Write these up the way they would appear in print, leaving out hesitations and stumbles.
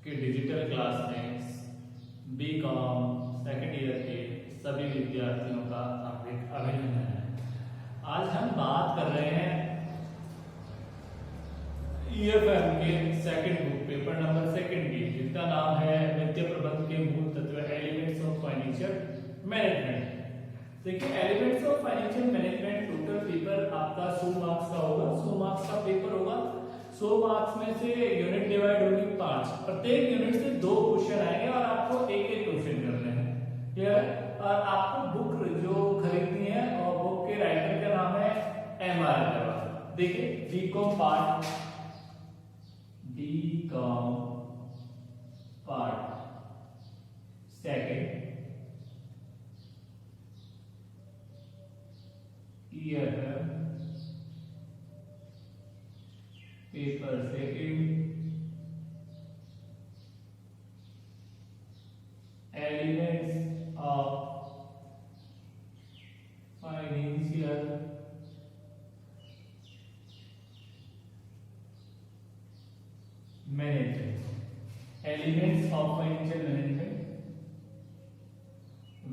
के digital class में BCom second year के सभी विद्यार्थियों का हार्दिक अभिनंदन है। आज हम बात कर रहे हैं ईएफएम के second book paper number second की, जिसका नाम है वित्तीय प्रबंध के मूल तत्व एलिमेंट्स ऑफ फाइनेंशियल मैनेजमेंट। देखिए, elements of financial management total paper आपका 100 मार्क्स का होगा। 100 मार्क्स का पेपर होगा। 100 मार्क्स में से यूनिट डिवाइड होगी 5। प्रत्येक यूनिट से 2 क्वेश्चन आएंगे और आपको एक एक क्वेश्चन करने हैं। क्लियर? और आपको बुक जो खरीदनी है और बुक के राइटर का नाम है एमआर अग्रवाल। देखिए, BCom part second year paper second elements of financial management. Elements of financial management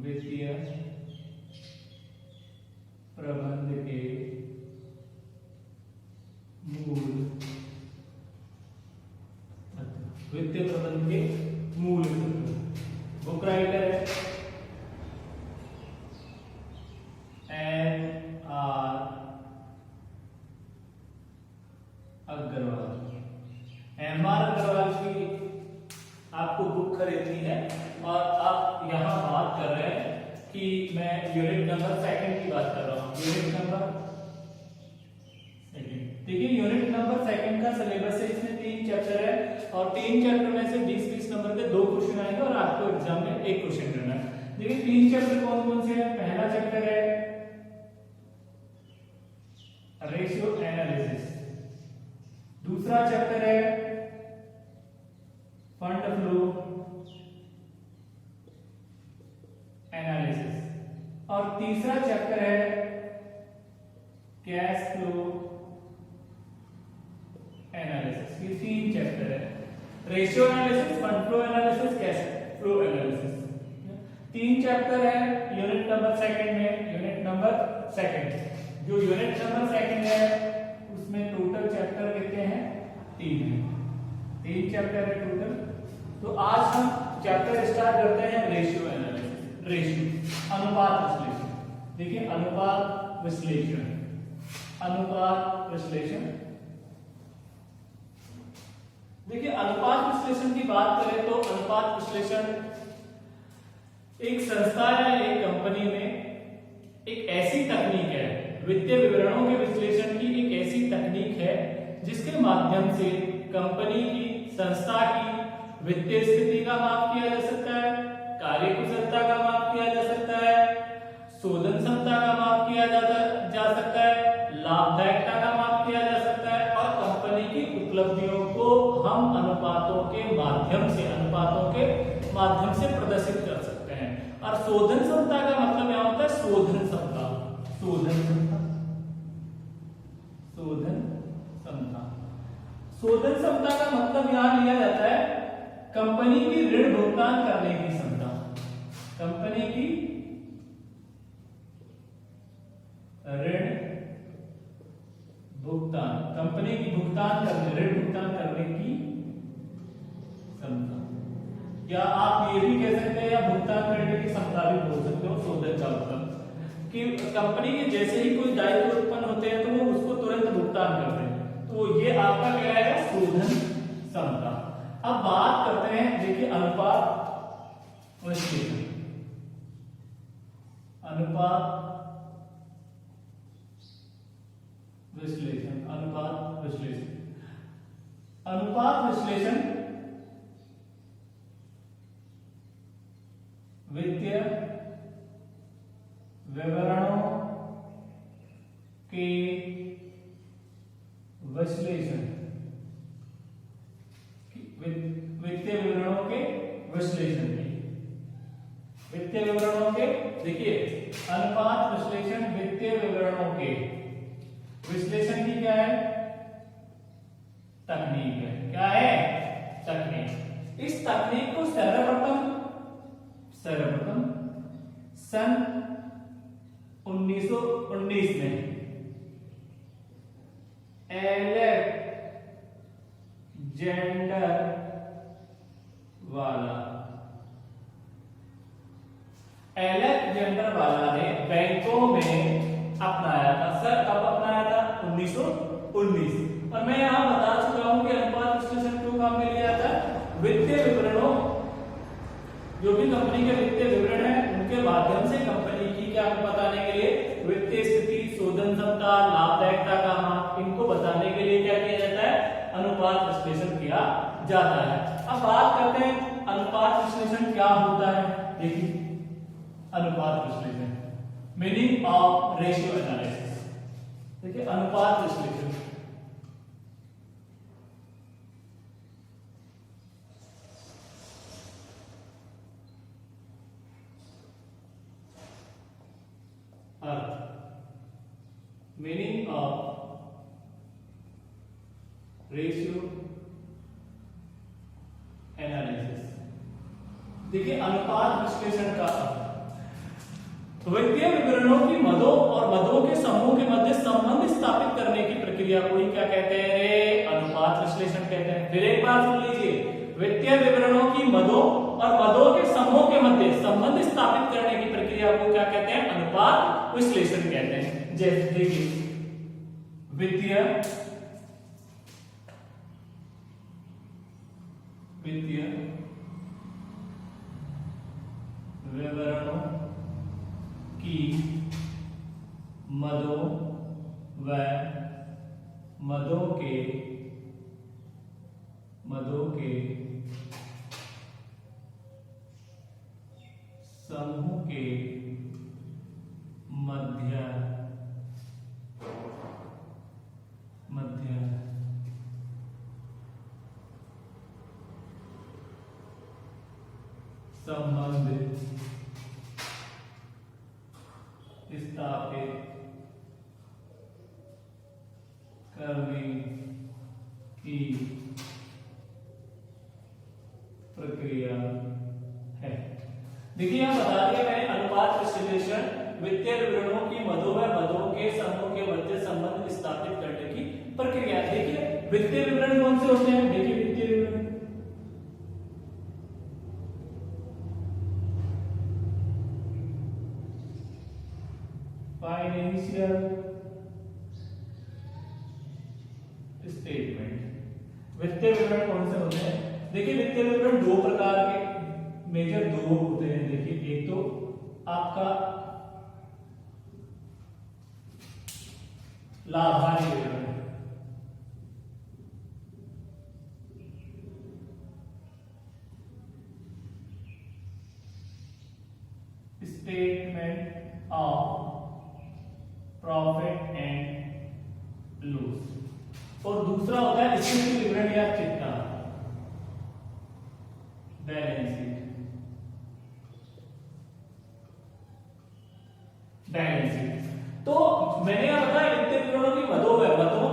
वित्तीय प्रबंध के मूल वित्तीय प्रबंध के मूल बुक राइटर है एन.आर. अग्रवाल। एम.आर. अग्रवाल की आपको बुक खरीदनी है और आप यहां बात कर रहे हैं कि मैं यूनिट नंबर सेकंड की बात कर रहा हूं। Unit number second. देखिए, यूनिट नंबर सेकंड का सिलेबस है, इसमें 3 चैप्टर है और 3 चैप्टर में से 20-20 नंबर के 2 क्वेश्चन आएंगे और आपको एग्जाम में 1 क्वेश्चन करना है। देखिए, 3 चैप्टर कौन कौन से हैं? पहला चैप्टर है रेशियो एनालिसिस, दूसरा चैप्टर है फंड फ्लो एनालिसिस और तीसरा चैप्टर है कैश फ्लो एनालिसिस। ये 3 चैप्टर है, ratio analysis, fund flow analysis, cash flow analysis. 3 chapter है यूनिट नंबर सेकंड में। यूनिट नंबर सेकंड, जो यूनिट नंबर सेकंड है उसमें टोटल चैप्टर कितने हैं? 3 है। 3 चैप्टर है टोटल। तो आज हम चैप्टर स्टार्ट करते हैं रेशियो एनालिसिस। रेशियो अनुपात विश्लेषण। देखिए, अनुपात विश्लेषण, अनुपात विश्लेषण। देखिए, अनुपात विश्लेषण की बात करें तो अनुपात विश्लेषण एक संस्था या एक कंपनी में एक ऐसी तकनीक है, वित्तीय विवरणों के विश्लेषण की एक ऐसी तकनीक है जिसके माध्यम से कंपनी की, संस्था की वित्तीय स्थिति का माप किया जा सकता है, कार्यकुशलता का माप किया जा सकता है, शोधन क्षमता का माप किया जा सकता है, लाभदायकता का माप किया जा सकता है और कंपनी की उपलब्धियों को हम अनुपातों के माध्यम से प्रदर्शित कर सकते हैं। और शोधन क्षमता का मतलब यहाँ होता है शोधन क्षमता, शोधन क्षमता, शोधन क्षमता। शोधन क्षमता का मतलब यहां लिया जाता है कंपनी की ऋण भुगतान करने की क्षमता, कंपनी की ऋण भुगतान, कंपनी की भुगतान करने, ऋण भुगतान करने की क्षमता। या आप ये भी कह सकते हैं या भुगतान करने की क्षमता भी बोल सकते हो। शोधन का मतलब कि कंपनी के जैसे ही कोई दायित्व उत्पन्न होते हैं तो वो उसको तुरंत भुगतान करते हैं, तो ये आपका क्या है? शोधन क्षमता। अब बात करते हैं, देखिए, अनुपात विश्लेषण। अनुपात विश्लेषण, अनुपात विश्लेषण। अनुपात विश्लेषण वित्तीय विवरणों के विश्लेषण, वित्तीय विवरणों के विश्लेषण की, वित्तीय विवरणों के, देखिए, अनुपात विश्लेषण वित्तीय विवरणों के विश्लेषण की क्या है? तकनीक है। क्या है? तकनीक। इस तकनीक को सर्वप्रथम सन 1919 में एलेक्जेंडर वाला ने बैंकों में अपनाया था। सर कब अपनाया था? 1919। और मैं यहां बता चुका हूं कि अनुपात विश्लेषण क्यों काम में लिया था। वित्तीय विवरणों, जो भी कंपनी के वित्तीय विवरण है उनके माध्यम से कंपनी की क्या बताने के लिए, वित्तीय स्थिति, शोधन क्षमता, लाभदायकता का मान, इनको बताने के लिए क्या किया जाता है? अनुपात विश्लेषण किया जाता है। अब बात करते हैं अनुपात विश्लेषण क्या होता है। देखिए अनुपात विश्लेषण, मीनिंग ऑफ रेशियो एनालिसिस। देखिए अनुपात विश्लेषण मीनिंग ऑफ रेशियो एनालिसिस। देखिए अनुपात विश्लेषण का वित्तीय विवरणों की मदों और मदों के समूह के मध्य संबंध स्थापित करने की प्रक्रिया को ही क्या कहते हैं? अनुपात विश्लेषण कहते हैं। फिर एक बार सुन लीजिए, वित्तीय विवरणों की मदों और मदों के समूह के मध्य संबंध स्थापित करने की प्रक्रिया को क्या कहते हैं? अनुपात विश्लेषण कहते हैं। जैसे देखिए वित्तीय विवरणों की मदों व मदों के समूह के मध्य संबंध स्थापित करने की प्रक्रिया है। देखिए यहां बता दिया मैंने, अनुपात विश्लेषण वित्तीय विवरणों की मदों व मदों के समूह के मध्य संबंध स्थापित करने की प्रक्रिया। देखिए वित्तीय विवरण कौन से होते हैं? देखिए वित्तीय विवरण फाइनेंशियल स्टेटमेंट। वित्तीय विवरण कौन से होते हैं? देखिए वित्तीय विवरण दो प्रकार के, मेजर दो होते हैं। देखिए एक तो आपका लाभांश विवरण, statement of profit and loss, और दूसरा होता है स्थिति विवरण या चिट्ठा, बैलेंस शीट। तो मैंने यहां बताया वित्तीय विवरणों की मदों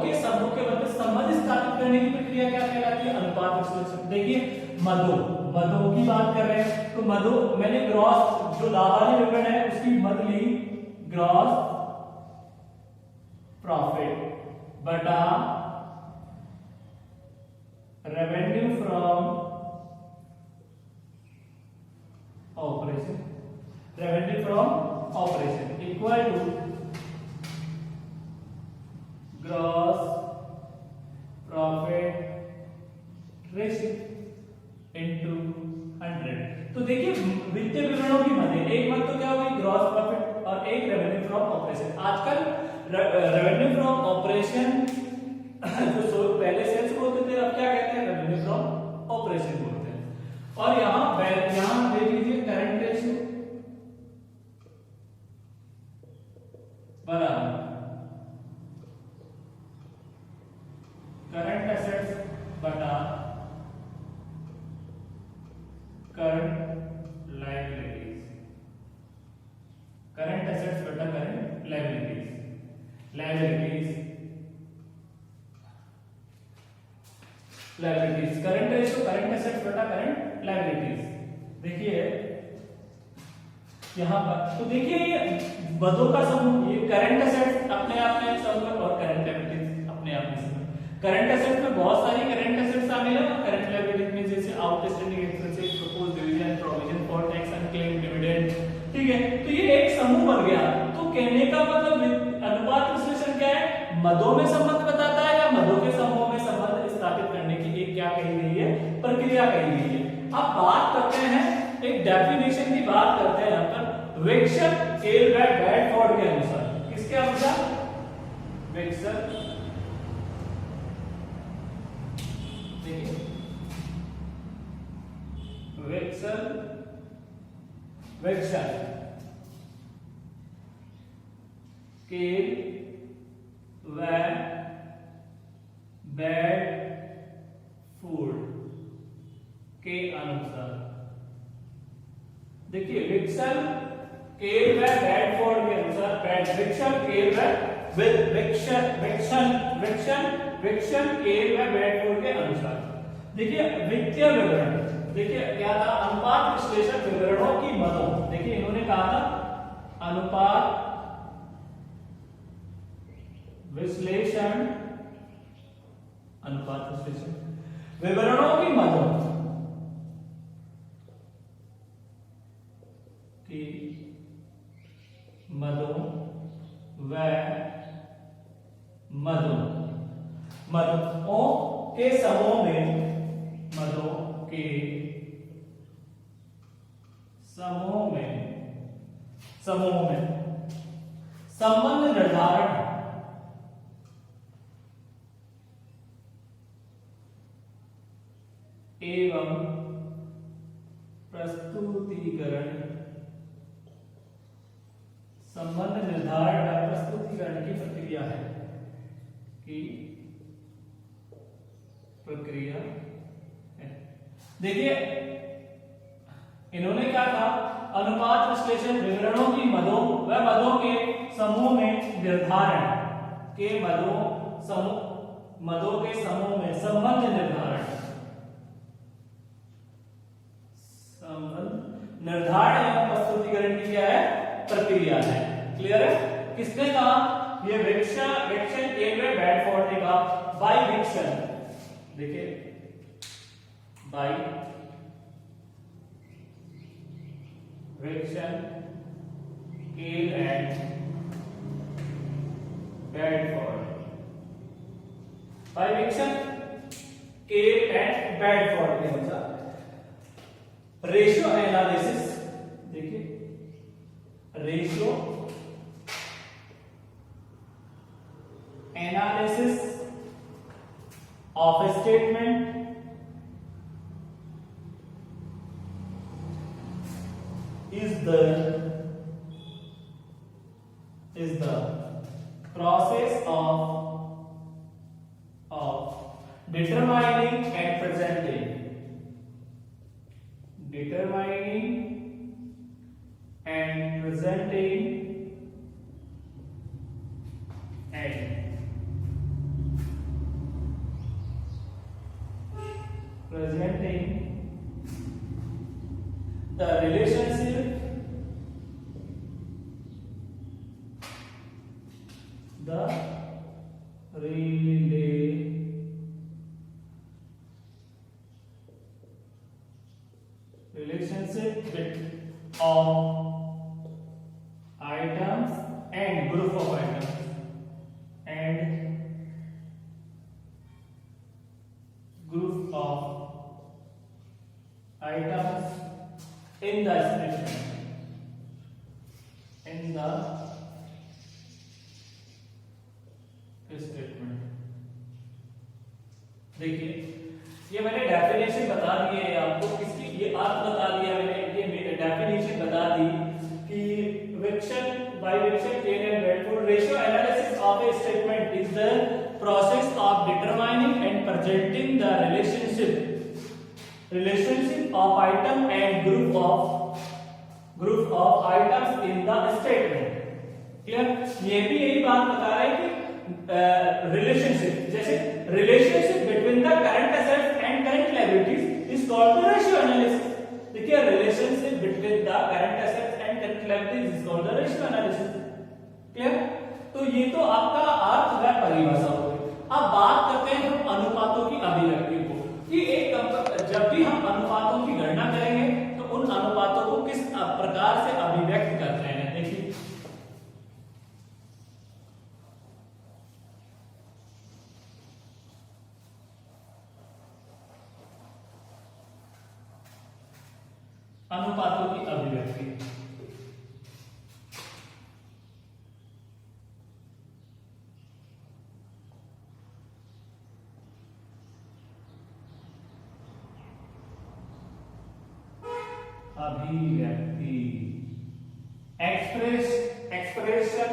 के समूह के मध्य संबंध स्थापित करने की प्रक्रिया क्या कहलाती है? अनुपात विश्लेषण। देखिए मदों की बात कर रहे हैं तो मदों, मैंने ग्रॉस जो लाभांश विवरण है उसकी मद ली, ग्रॉस प्रॉफिट बटा revenue from operation equal to gross profit ratio into 100। तो देखिए वित्तीय विवरणों की मद, एक मद तो क्या हुई? ग्रॉस प्रॉफिट, और एक रेवेन्यू फ्रॉम ऑपरेशन। आजकल रेवेन्यू फ्रॉम ऑपरेशन जो पहले सेल्स बोलते थे, अब क्या कहते हैं? रेवेन्यू फ्रॉम ऑपरेशन बोलते हैं। और यहां देख लीजिए करंट रेशियो बराबर करंट एसेट्स बटा करंट लायबिलिटीज, करंट एसेट्स बटा current liabilities liabilities. Current ratio current assets बटा करंट लायबिलिटीज। देखिए यहां पर तो देखिए ये मदों का समूह, ये करंट एसेट्स अपने आप में समूह और करंट लायबिलिटीज अपने आप में समूह। करंट एसेट्स में बहुत सारी करंट एसेट्स शामिल है और करंट लायबिलिटीज में जैसे outstanding expenses, proposed dividend, provision for tax, unclaimed dividend, ठीक है। तो ये एक समूह बन गया। तो कहने का मतलब अनुपात विश्लेषण क्या है? मदों में संबंध बताता है या मदों के समूह में संबंध स्थापित करने की एक क्या कही गई है? प्रक्रिया कही गई है। अब बात करते हैं, एक डेफिनेशन की बात करते हैं यहाँ पर विक्सन, एल्बर्ट, ब्रैडफोर्ड के अनुसार। किसके अनुसार? विक्सन, देखिए विक्सन स्केल व ब्रैडफोर्ड के अनुसार। देखिए विक्सन, स्केल व ब्रैडफोर्ड के अनुसार, विक्सन, स्केल विक्सन, स्केल व ब्रैडफोर्ड के अनुसार। देखिए वित्तीय विवरण, देखिए क्या था? अनुपात विश्लेषण विवरणों की मदों। देखिए इन्होंने कहा था अनुपात विश्लेषण, अनुपात विश्लेषण विवरणों की मदों की मदों व मदों के समूह में, मदों के समूह में संबंध निर्धारण एवं प्रस्तुतिकरण, संबंध निर्धारण और प्रस्तुतिकरण की प्रक्रिया है, की प्रक्रिया है। देखिए इन्होंने क्या कहा? अनुपात विश्लेषण विवरणों की मदों व मदों के समूह में निर्धारण के मदों के समूह में संबंध निर्धारण एवं प्रस्तुतिकरण की क्या है? प्रक्रिया है। क्लियर है? किसने कहा? ये विक्सन, एल्बर्ट, ब्रैडफोर्ड ने कहा। बाय विक्सन, देखिए by Wixon, L and Bradford, by Wixon, L and Bradford के अनुसार रेशियो एनालिसिस, देखिए ratio analysis of statement is the process of determining and presenting the relationship of items and group of items in the statement, देखिए ये मैंने definition बता दी है आपको, किसकी? ये अर्थ बता दिया मैंने, ये डेफिनेशन बता दी कि Wixon, by Wixon, L and Bradford, ratio analysis of a statement is the process of determining and presenting the relationship of item and group of items in the statement। Clear? ये भी यही बात बता रहे हैं कि रिलेशनशिप, जैसे relationship between the current assets and current liabilities is called the ratio analysis. देखिए relationship between the current assets and current liabilities is called the ratio analysis. Clear? तो ये तो आपका अर्थ व परिभाषा हो गई। अब बात करते हैं हम अनुपातों की अभिव्यक्ति को, कि जब भी हम अनुपातों की गणना करेंगे तो उन अनुपातों को किस प्रकार से अभिव्यक्त करते हैं। देखिए अनुपातों की अभिव्यक्ति, अभिव्यक्ति एक्सप्रेशन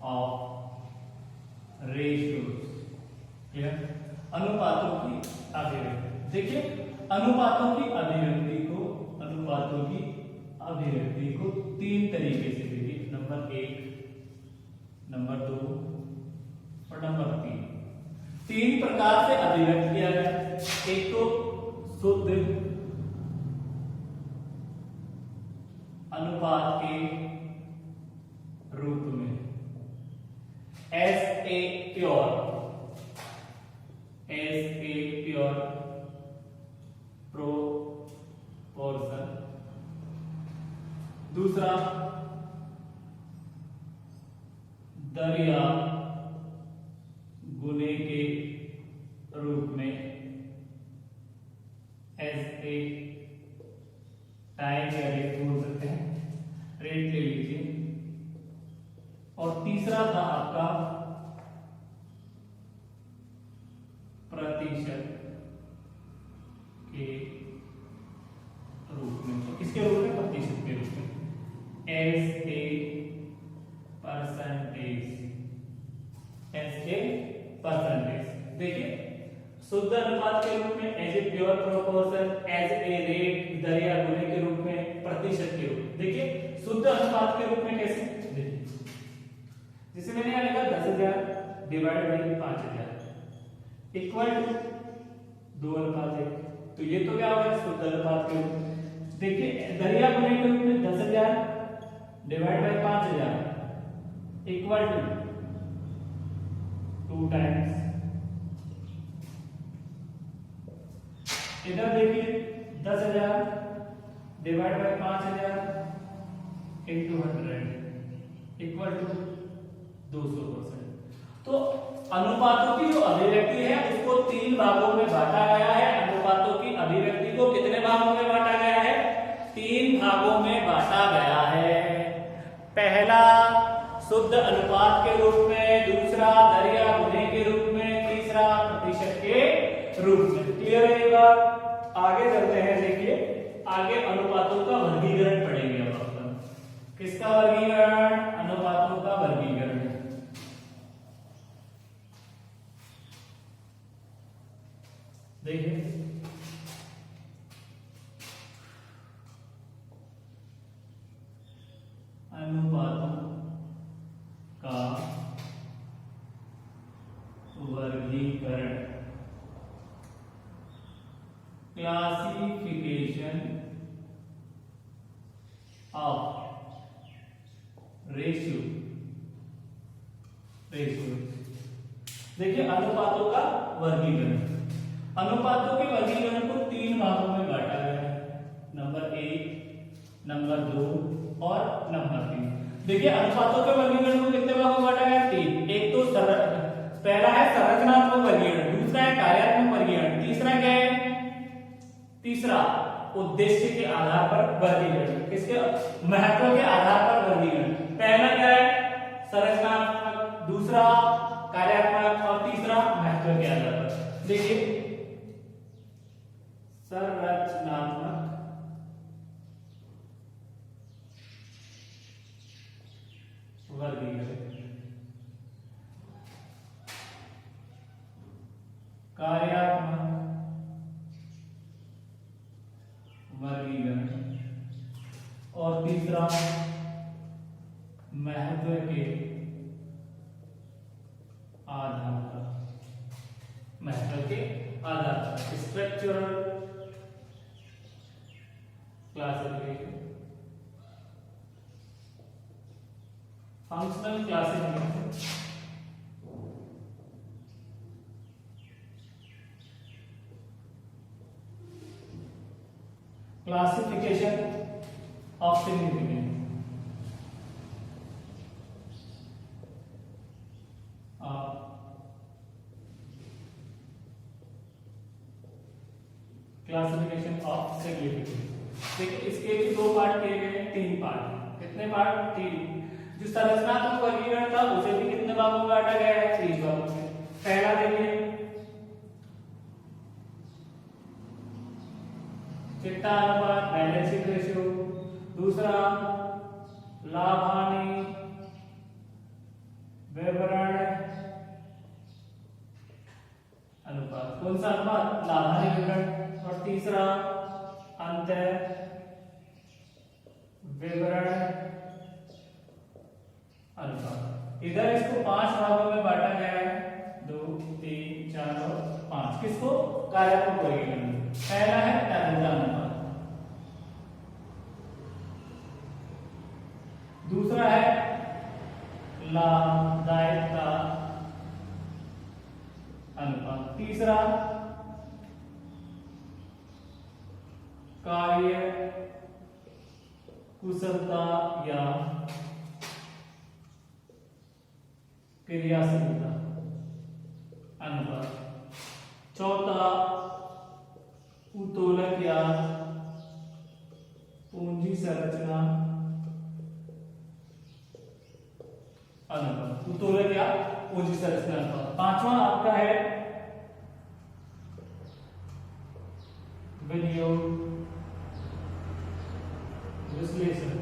ऑफ रेशियोज। क्लियर? अनुपातों की अभिव्यक्ति। देखिए अनुपातों की अभिव्यक्ति को तीन तरीके से देखिए, नंबर 1, नंबर 2 और नंबर 3। तीन प्रकार से अभिव्यक्त किया गया। एक तो शुद्ध अनुपात के रूप में, एज ए प्योर प्रोपोर्शन। दूसरा दरिया गुने के रूप में, एज ए टाइम या रेट बोल सकते हैं, रेट ले लीजिए। और तीसरा था आपका प्रतिशत के रूप में। तो किसके रूप में? प्रतिशत के रूप में, एज ए परसेंटेज। देखिए शुद्ध अनुपात के रूप में, as a pure proportion, as a rate, दरिया गुने के रूप में, प्रतिशत के रूप में। देखिए शुद्ध अनुपात के रूप में कैसे? देखिए जैसे मैंने यहां लिखा 10,000 डिवाइड बाई 5,000 इक्वल 2:1। तो ये तो क्या होगा? शुद्ध अनुपात के रूप में। देखिए दरिया गुने के रूप में 10,000 डिवाइड बाई 5,000 इक्वल 2 टाइम्स। इधर देखिए 10,000 divide by 5,000 into 100 equal to 200%। तो अनुपातों की जो अभिव्यक्ति है उसको 3 भागों में बांटा गया है। अनुपातों की अभिव्यक्ति को कितने भागों में बांटा गया है? 3 भागों में बांटा गया है। पहला शुद्ध अनुपात के रूप में, दूसरा दरिया गुने के रूप में, तीसरा प्रतिशत के रूप में। क्लियर है ये बात? आगे चलते हैं। देखिए आगे अनुपातों का वर्गीकरण पढ़ेंगे। अब अपन किसका वर्गीकरण? अनुपातों का वर्गीकरण। देखिए अनुपातों का वर्गीकरण, क्लासिफिकेशन ऑफ रेशियो। देखिए अनुपातों का वर्गीकरण, अनुपातों के वर्गीकरण को 3 भागों में बांटा गया है, नंबर 1, नंबर 2 और नंबर 3। देखिए अनुपातों के वर्गीकरण को कितने भागों में बांटा गया? 3। एक तो पहला है संरचनात्मक वर्गीकरण, दूसरा है कार्यात्मक वर्गीकरण, तीसरा क्या है? तीसरा उद्देश्य के आधार पर वर्गीकरण, किसके? महत्व के आधार पर वर्गीकरण। पहला क्या है? संरचनात्मक, दूसरा कार्यात्मक और तीसरा महत्व के आधार पर। देखिए संरचनात्मक वर्गीकरण, कार्यात्मक वर्गीकरण और तीसरा आधार पर, महत्व के आधार पर structural classification, functional classification, classification of significance, classification of significance. देखिए इसके भी दो पार्ट किए गए हैं, 3 पार्ट। कितने पार्ट? 3। जो संरचनात्मक वर्गीकरण था उसे भी कितने भागों में बांटा गया है? 3 भागों में। पहला देखिए चिट्टा अनुपात, बैलेंस शीट रेशियो। दूसरा लाभ हानि विवरण अनुपात। कौन सा अनुपात? लाभ हानि विवरण। और तीसरा अंतर विवरण अनुपात। इधर इसको 5 भागों में बांटा गया है, 2 3 4 और 5। किसको? कार्यात्मक वर्गीकरण। पहला है तरलता अनुपात, दूसरा है लाभदायकता अनुपात, तीसरा कार्य कुशलता या क्रियाशीलता अनुपात, चौथा उत्तोलक या पूंजी संरचना अनुपात, उत्तोलक या पूंजी संरचना अनुपात। पांचवा आपका है विनियोग विश्लेषण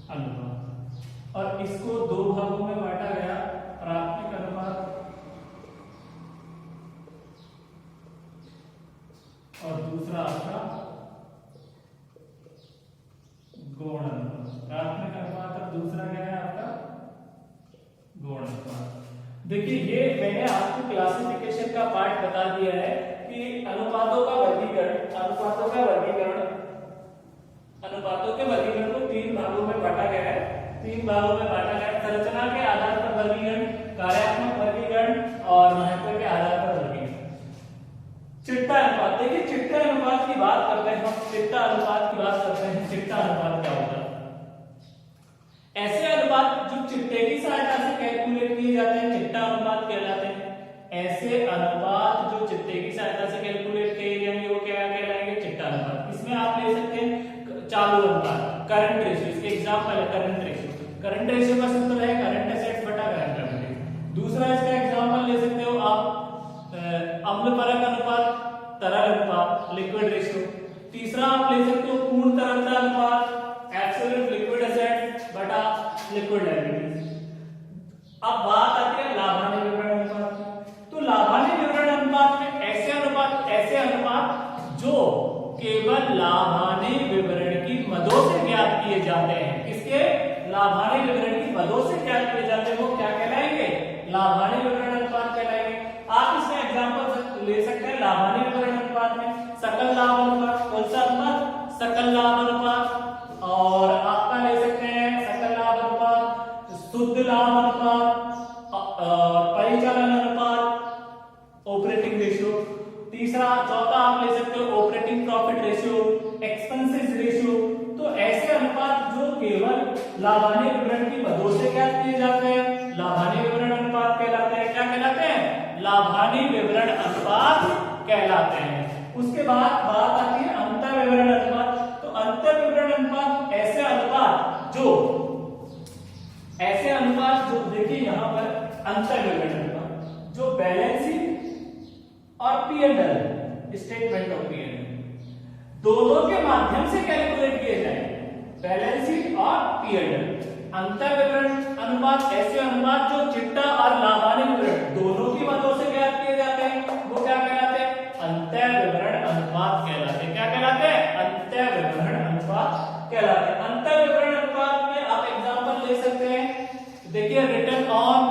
अनुपात। और इसको 2 भागों में बांटा गया, प्राथमिक अनुपात और दूसरा आपका गौण अनुपात। प्राथमिक अनुपात और दूसरा क्या है आपका? गौण अनुपात। देखिए ये मैंने आपको क्लासिफिकेशन का पार्ट बता दिया है कि अनुपातों का वर्गीकरण को 3 भागों में बांटा गया है। 3 भागों में बांटा गया है। संरचना के आधार पर वर्गीकरण, कार्यात्मक वर्गीकरण और महत्व के आधार पर वर्गीकरण। चिट्टा अनुपात। देखिए चिट्टा अनुपात की बात करते हैं हम, चिट्टा अनुपात की बात करते हैं। चिट्टा अनुपात क्या होता है? ऐसे अनुपात जो चिट्टे की सहायता से कैलकुलेट किए जाते हैं चिट्टा अनुपात कहलाते हैं। ऐसे अनुपात जो चिट्टे की सहायता से कैलकुलेट किए जाएंगे वो क्या कहलाएंगे? चिट्टा अनुपात। इसमें आप ले सकते हैं चालू अनुपात, करंट रेशियो। इसके एग्जांपल है करंट रेशियो। करंट रेशियो का सूत्र है करंट एसेट्स बटा करंट लायबिलिटी। दूसरा इसका एग्जांपल ले सकते हो आप अम्ल परक अनुपात, तरल अनुपात, लिक्विड रेशियो। तीसरा आप ले सकते हो पूर्ण तरलता अनुपात, एब्सोल्यूट लिक्विड एसेट बटा लिक्विड लायबिलिटी। अब बात आती है लाभ हानि विवरण अनुपात की। तो लाभ हानि विवरण अनुपात में ऐसे अनुपात जो केवल लाभ हानि विवरण की मदों से ज्ञात किए जाते हैं। किसके? लाभ हानि विवरण की मदों से ज्ञात किए जाते हैं, वो क्या कहलाएंगे? लाभ हानि विवरण अनुपात कहलाएंगे। आप इसमें एग्जांपल ले सकते हैं लाभ हानि विवरण अनुपात में सकल लाभ अनुपात। कौन सा अनुपात? सकल लाभ अनुपात। और आपका ले सकते हैं सकल लाभ अनुपात, शुद्ध लाभ अनुपात, परिचालन अनुपात, ऑपरेटिंग रेशियो। तीसरा चौथा आप ले सकते हो operating profit ratio, expenses ratio. तो ऐसे अनुपात जो केवल लाभ हानि विवरण की मदों से ज्ञात किए जाते हैं लाभ हानि विवरण अनुपात कहलाते हैं। क्या कहलाते हैं? लाभ हानि विवरण अनुपात कहलाते हैं। उसके बाद बात आती है अंतर विवरण अनुपात। तो अंतर विवरण अनुपात ऐसे अनुपात जो देखिए यहां पर अंतर विवरण अनुपात जो बैलेंस शीट और P&L स्टेटमेंट ऑफ P&L दोनों के माध्यम से कैलकुलेट किए जाएंगे, बैलेंस शीट और P&L। अंतर विवरण अनुपात ऐसे अनुपात जो चिट्टा और लाभ हानि विवरण दोनों की मदों से ज्ञात किए जाते हैं, वो क्या कहलाते हैं? अंतर विवरण अनुपात कहलाते हैं। क्या कहलाते हैं? अंतर विवरण अनुपात कहलाते हैं। अंतर विवरण अनुपात में आप एग्जांपल ले सकते हैं। देखिए return on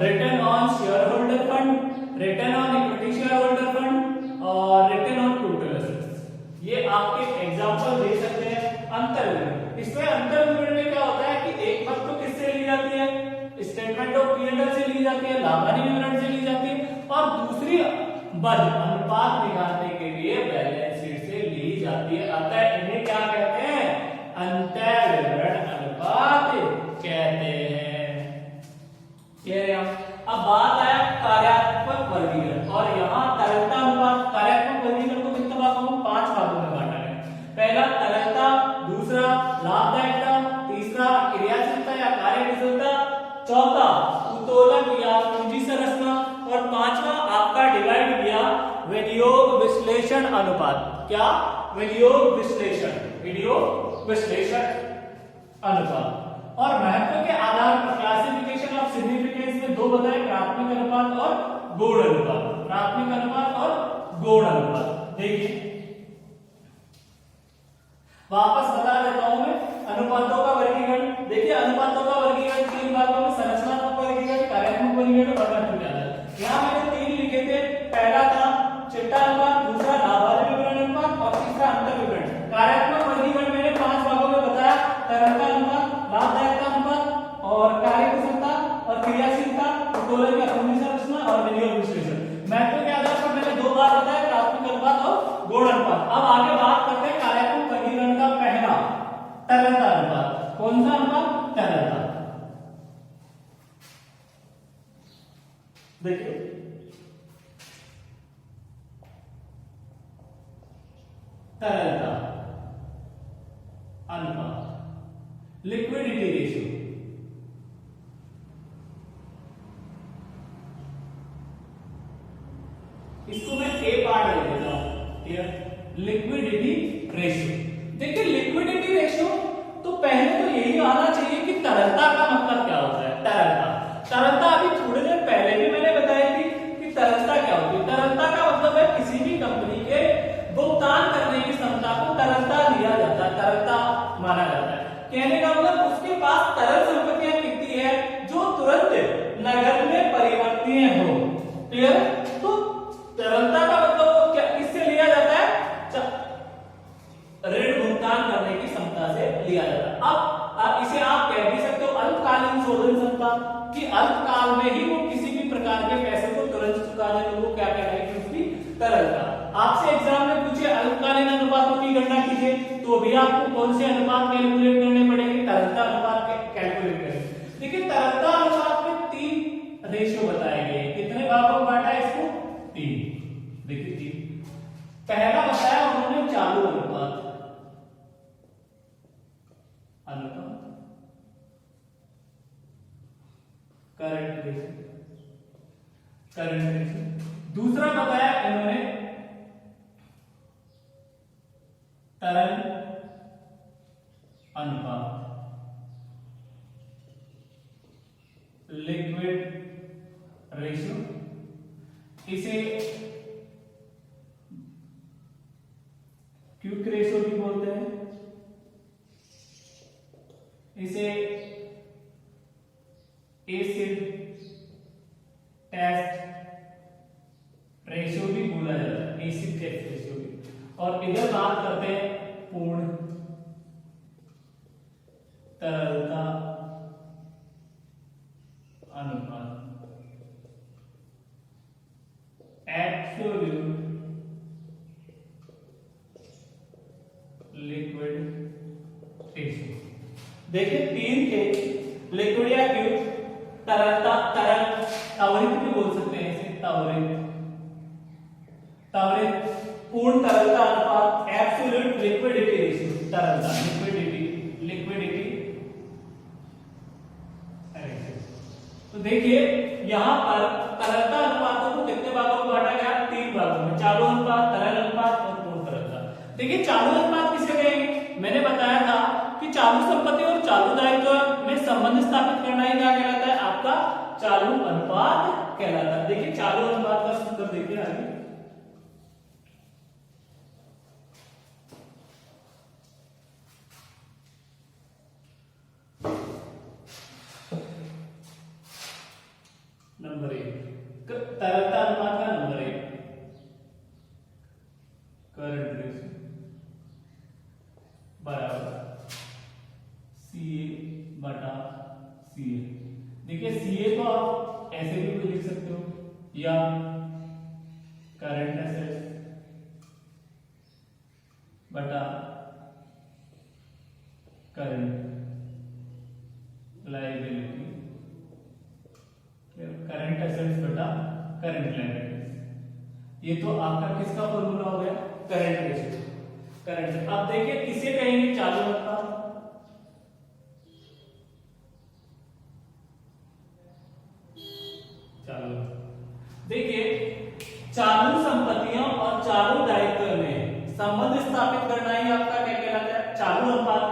return on share holder fund, return on equity share holder fund और रिटर्न ऑन टोटल एसेट्स। ये आपके एग्जांपल दे सकते हैं। अंतर विवरण, इसमें अंतर विवरण में क्या होता है कि एक बात तो किससे ली जाती है, स्टेटमेंट ऑफ पी&एल से ली जाती है, लाभ हानि विवरण से ली जाती है, और दूसरी बद अनुपात निकालने के लिए बैलेंस शीट से ली जाती है। अतः इन्हें क्या कहते हैं, अंतर विवरण अनुपात कहते हैं। अब बात आया कार्यात्मक वर्गीकरण, और यहाँ तरलता अनुपात, कार्यात्मक वर्गीकरण को कितने भागों में, 5 भागों में बांटा गया। पहला तरलता, दूसरा लाभदायकता, तीसरा क्रियाशीलता या कार्यकुशलता, चौथा उत्तोलन या पूंजी संरचना, और पांचवा आपका डिवाइड किया विनियोग विश्लेषण अनुपात। क्या, विनियोग विश्लेषण अनुपात। और महत्व के आधार पर क्लासिफिकेशन ऑफ सिग्निफिकेंस में 2 बताए, प्राथमिक अनुपात और गौण अनुपात। प्राथमिक अनुपात और गौण अनुपात। देखिए वापस बता देता हूं मैं अनुपातों का वर्गीकरण। देखिए अनुपातों का वर्गीकरण 3 भागों में, संरचनात्मक वर्गीकरण, कार्यात्मक वर्गीकरण और महत्व के आधार। यहाँ मैंने 3 लिखे थे, पहला था चिट्टा अनुपात, दूसरा लाभ हानि विवरण अनुपात और तीसरा अंतर विवरण। कार्यात्मक वर्गीकरण मैंने 5 भागों में बताया, तरलता अनुपात, लाभदायकता अनुपात और कार्यकुशलता और क्रियाशीलता, उत्तोलन या पूंजी संरचना और विनियोग विश्लेषण। महत्व के आधार पर मैंने 2 बार बताया, प्राथमिक अनुपात और गौण अनुपात। अब आगे बात करते हैं कार्यात्मक वर्गीकरण का पहला, तरलता अनुपात। कौन सा अनुपात, तरलता। देखिए तरलता अनुपात, लिक्विडिटी रेशियो। इसको मैं ए पार्ट ले लेता हूं, लिक्विडिटी रेशियो। देखिए लिक्विडिटी रेशियो तो पहले तो यही आना चाहिए कि तरलता का मतलब क्या होता है। तरलता अभी थोड़ी देर पहले भी मैंने बताई थी कि तरलता क्या होती है। तरलता का मतलब है किसी भी कंपनी के भुगतान करने की क्षमता को तरलता लिया जाता है, तरलता माना जाता है। कहने का मतलब उसके पास तरल संपत्तियां कितनी है जो तुरंत नगद में परिवर्तनीय हो। क्लियर। तो तरलता का मतलब क्या, किससे लिया जाता है, ऋण भुगतान करने की क्षमता से लिया जाता है। अब इसे आप कह भी सकते हो अल्पकालीन शोधन क्षमता, कि अल्पकाल में ही वो किसी भी प्रकार के पैसे को तुरंत चुका दे, तो वो क्या कहलाएगी, उसकी तरलता। आपसे एग्जाम में पूछे अल्पकालीन अनुपातों की गणना कीजिए, तो भी आपको कौन से अनुपात कैलकुलेट करने पड़ेंगे, तरलता अनुपात कैलकुलेट करें। देखिए तरलता अनुपात में 3 रेशियो बताए गए। कितने भागों में बांटा है इसको, 3। देखिए 3। पहला बताया उन्होंने चालू अनुपात, करंट रेशियो। दूसरा बताया इन्होंने तरल अनुपात, लिक्विड रेशियो। इसे क्विक रेशियो भी बोलते हैं, इसे एसिड टेस्ट रेशियो भी बोला जाता है, एसिड टेस्ट रेशियो भी। और इधर बात करते हैं पूर्ण तरलता अनुपात, एब्सोल्यूट लिक्विड रेशियो। देखिए 3 थे, लिक्विड या क्विक, तरलता, तरल, त्वरित भी बोल सकते हैं इसे, त्वरित, पूर्ण तरलता अनुपात, एब्सोल्यूट लिक्विडिटी रेशियो, तरलता, लिक्विडिटी तो देखिए यहां पर तरलता अनुपातों को कितने भागों में बांटा गया, 3 भागों में, चालू अनुपात, तरल अनुपात और पूर्ण तरलता। देखिए चालू अनुपात किसे कहेंगे, मैंने बताया था कि चालू संपत्ति और चालू दायित्व में संबंध स्थापित करना ही क्या कहलाता है, आपका चालू अनुपात कहलाता है। देखिए चालू अनुपात का सूत्र देखिए आगे, सीए। देखिए सीए को आप ऐसे भी लिख सकते हो, या करंट एसेट्स बटा करंट लायबिलिटी, करंट एसेट्स बटा करंट लायबिलिटी। ये तो आपका किसका फॉर्मूला हो गया, करंट रेशियो, करंट। अब देखिए किसे कहेंगे चालू अनुपात, चालू। देखिए चालू संपत्तियों और चालू दायित्व में संबंध स्थापित करना ही आपका क्या कहलाता है, चालू अनुपात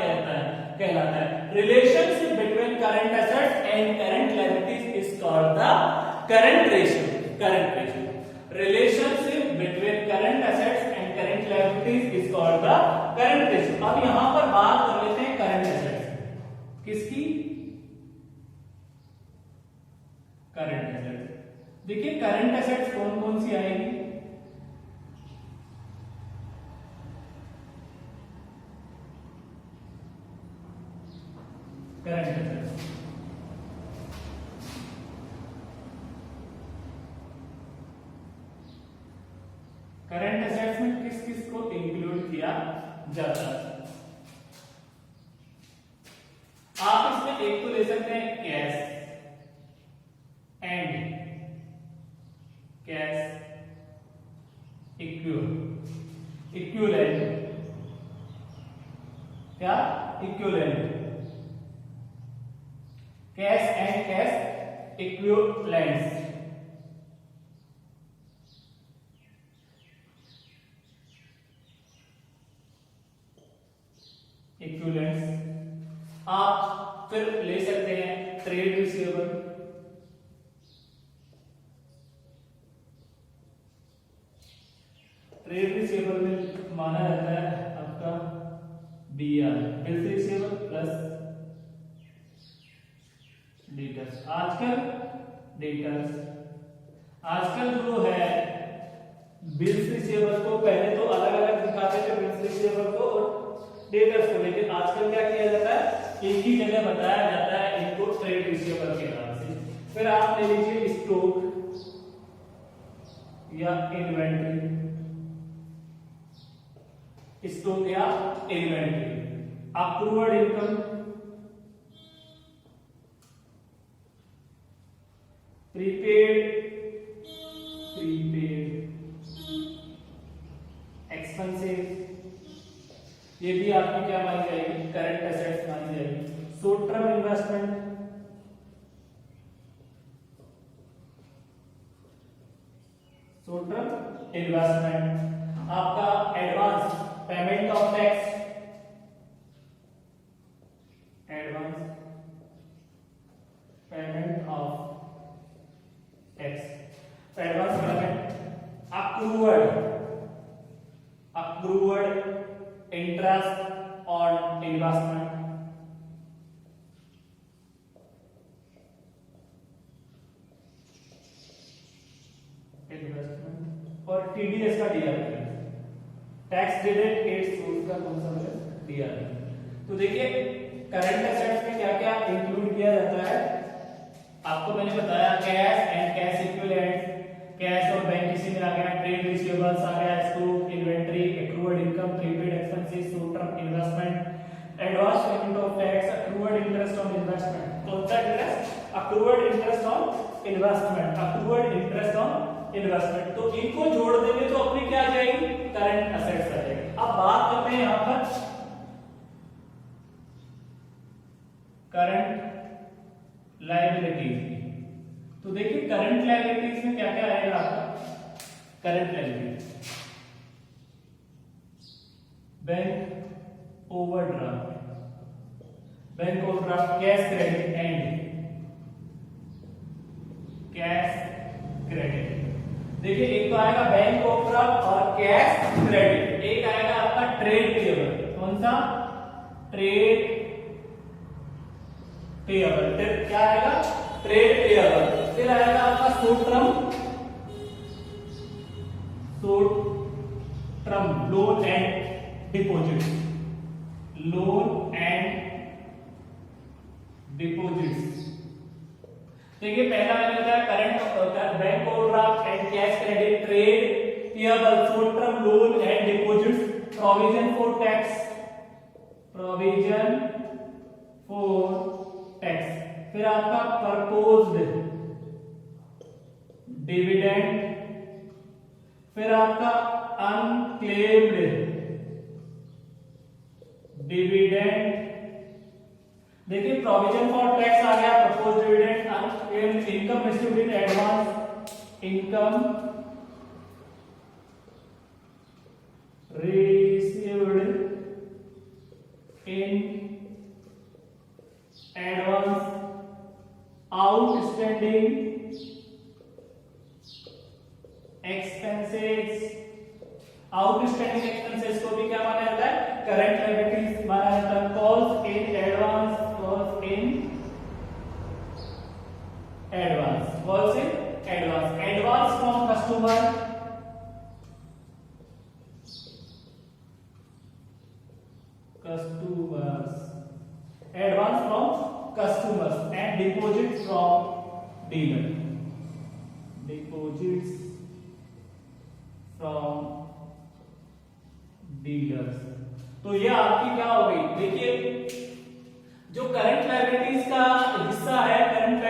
कहलाता है। Relationship between current assets and current liabilities is called the current ratio, current ratio. Relationship between current assets and current liabilities is called the current ratio. अब यहां पर बात कर लेते हैं करंट एसेट्स, किसकी, करंट एसेट्स। देखिए करंट एसेट्स कौन कौन सी आएगी, करंट एसेट्स, करंट एसेट्स में किस किस को इंक्लूड किया जाता है। आप इसमें एक तो ले सकते हैं कैश एंड कैश इक्विवेलेंट, क्या equivalent, cash and cash equivalents. Equivalents आप फिर ले सकते हैं ट्रेड रिसीवेबल, ट्रेड रिसीवेबल में माना जाता है आपका BR, bills receivable plus debtors. आजकल जो है बिल्स रिसीवेबल को पहले तो अलग अलग दिखाते थे, बिल्स रिसीवेबल को और डेटर्स को, लेकिन आजकल क्या किया जाता है, एक ही जगह बताया जाता है इनको ट्रेड रिसीवेबल के नाम से। फिर आप ले लीजिए स्टॉक या इन्वेंट्री, स्टॉक या इन्वेंट्री, अक्रूवर्ड इनकम, प्रीपेड एक्सपेंसिव, ये भी आपकी क्या मानी जाएगी, करंट एसेट्स मानी जाएगी। शॉर्ट टर्म इन्वेस्टमेंट, आपका advance payment of tax, advance payment of tax, advance payment, accrued interest on investment, और टीडीएस का DR, tax deduct at source का कौन सा है, डीआर। तो देखिए करंट एसेट्स में क्या क्या इंक्लूड किया जाता है, आपको मैंने बताया cash and cash equivalent, cash और बैंक इसी में आ गया, ट्रेड रिसीवेबल्स आ गया, stock, inventory, accrued income, prepaid expenses, short term investment, advance payment of tax, accrued interest on investment. कौन सा interest, accrued interest on investment, accrued interest on investment. तो इनको जोड़ देंगे तो अपनी क्या आ जाएगी, करंट एसेट्स आ जाएगी। अब बात करते हैं यहां पर करंट लायबिलिटीज की। तो देखिए करंट लायबिलिटीज में क्या क्या आएगा आपका, current liability, bank overdraft, cash credit and cash credit. देखिए एक तो आएगा बैंक ओवरड्राफ्ट और कैश क्रेडिट, एक आएगा आपका ट्रेड पेएबल, कौन सा, ट्रेड पेएबल, फिर क्या आएगा, ट्रेड पेएबल, फिर आएगा आपका short term loan and deposits, देखिए पहला मैंने बताया current bank overdraft and cash credit trade payable short term loan and deposits provision for tax फिर आपका प्रपोज्ड डिविडेंड, फिर आपका अनक्लेम्ड डिविडेंड। देखिए प्रोविजन फॉर टैक्स आ गया, proposed dividend, unclaimed income received in advance, income received in advance, outstanding expenses. Outstanding expenses को भी क्या माना जाता है, करंट लायबिलिटीज माना जाता है। Cost in advance, cost in advance, cost in advance, advance from customer, advance from customers and deposit from dealer, deposits from dealers. तो ये आपकी क्या हो गई, देखिए जो करंट लायबिलिटीज का हिस्सा है, करंट